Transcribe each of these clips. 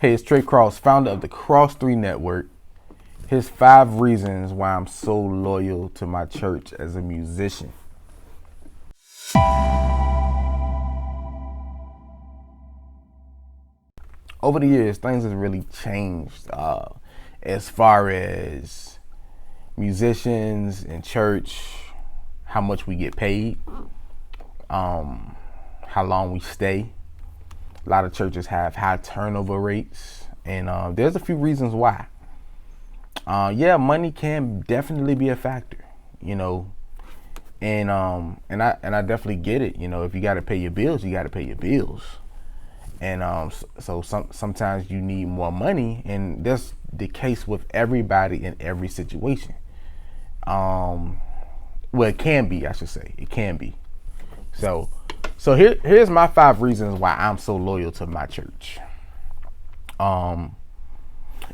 Hey, it's Trey Cross, founder of the Cross 3 Network. Here's 5 reasons why I'm so loyal to my church as a musician. Over the years, things have really changed as far as musicians and church, how much we get paid, how long we stay. A lot of churches have high turnover rates, and there's a few reasons why. Money can definitely be a factor, and I definitely get it. If you got to pay your bills, you got to pay your bills, and so sometimes you need more money, and that's the case with everybody in every situation. Well, it can be, I should say, it can be. So here's my 5 reasons why I'm so loyal to my church.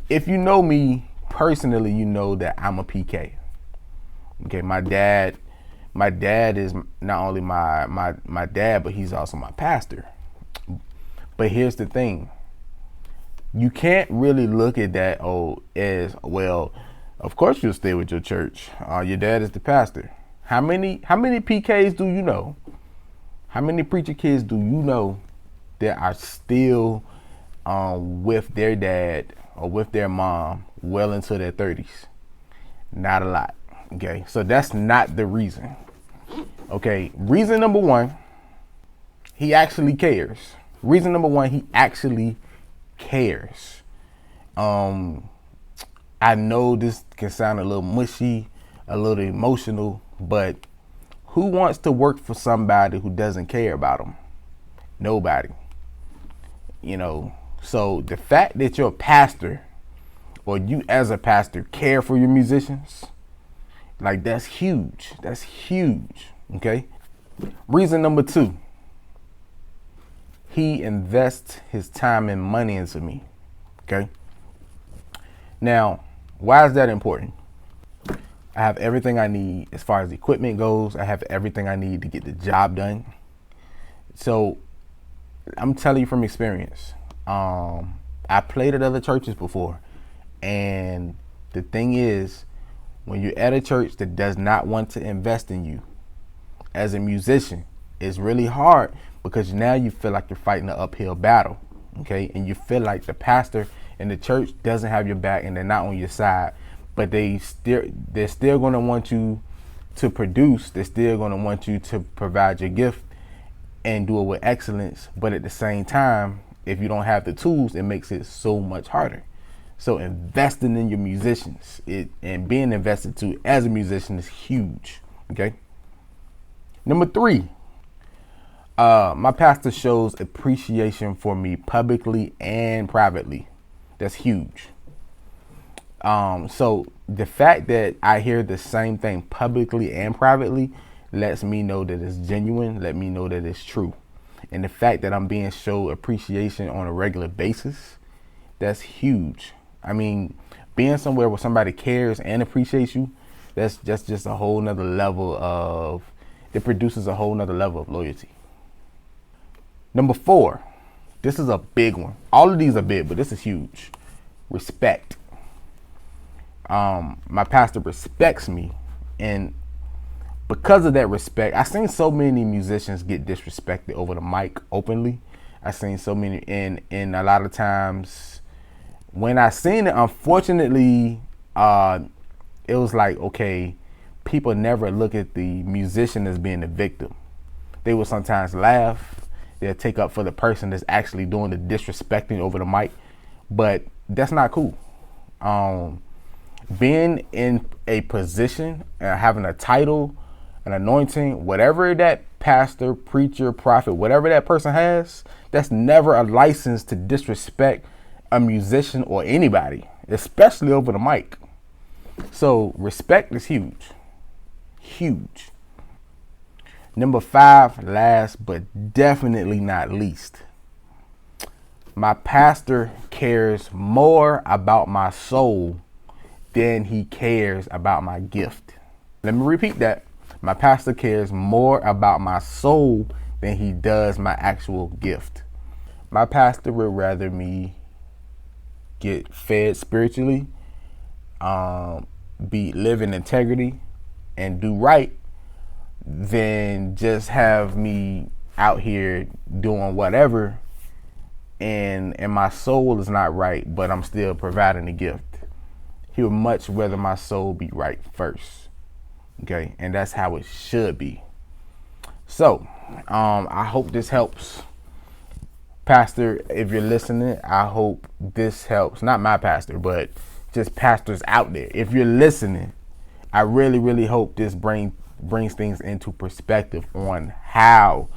If you know me personally, you know that I'm a PK. Okay, my dad is not only my dad, but he's also my pastor. But here's the thing. You can't really look at that as well. Of course you'll stay with your church. Your dad is the pastor. How many PKs do you know? How many preacher kids do you know that are still with their dad or with their mom well into their 30s? Not a lot. Okay, so that's not the reason. Okay, reason number 1, he actually cares. Reason number 1, he actually cares. I know this can sound a little mushy, a little emotional, but who wants to work for somebody who doesn't care about them? Nobody. So the fact that you're a pastor, or you as a pastor care for your musicians, like that's huge. That's huge. Okay. Reason number 2, he invests his time and money into me. Okay. Now, why is that important? I have everything I need as far as equipment goes. I have everything I need to get the job done. So I'm telling you from experience. I played at other churches before. And the thing is, when you're at a church that does not want to invest in you as a musician, it's really hard because now you feel like you're fighting an uphill battle. Okay. And you feel like the pastor and the church doesn't have your back and they're not on your side. But they're still going to want you to produce. They're still going to want you to provide your gift and do it with excellence. But at the same time, if you don't have the tools, it makes it so much harder. So investing in your musicians and being invested to as a musician is huge. Okay. Number 3, my pastor shows appreciation for me publicly and privately. That's huge. So the fact that I hear the same thing publicly and privately lets me know that it's genuine, let me know that it's true. And the fact that I'm being shown appreciation on a regular basis, that's huge. I mean, being somewhere where somebody cares and appreciates you, that's just a whole nother level it produces a whole nother level of loyalty. Number 4, this is a big one. All of these are big, but this is huge. Respect. My pastor respects me, and because of that respect, I've seen so many musicians get disrespected over the mic openly. I've seen so many, and a lot of times when I seen it, unfortunately, it was like, okay, people never look at the musician as being the victim. They will sometimes laugh. They'll take up for the person that's actually doing the disrespecting over the mic, but that's not cool. Being in a position, having a title, an anointing, whatever that pastor, preacher, prophet, whatever that person has, that's never a license to disrespect a musician or anybody, especially over the mic. So respect is huge. Huge. Number 5, last but definitely not least, my pastor cares more about my soul than he cares about my gift. Let me repeat that. My pastor cares more about my soul than he does my actual gift. My pastor would rather me get fed spiritually, be live in integrity, and do right, than just have me out here doing whatever, and my soul is not right, but I'm still providing the gift. He would much rather my soul be right first. Okay, and that's how it should be. So, I hope this helps. Pastor, if you're listening, I hope this helps. Not my pastor, but just pastors out there. If you're listening, I really, really hope this brings things into perspective on how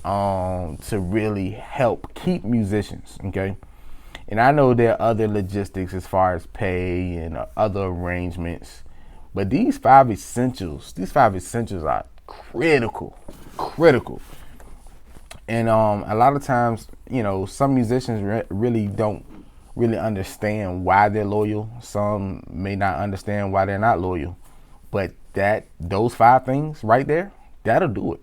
to really help keep musicians, okay? And I know there are other logistics as far as pay and other arrangements, but these five essentials are critical. And a lot of times, some musicians really don't really understand why they're loyal. Some may not understand why they're not loyal. But those five things right there, that'll do it.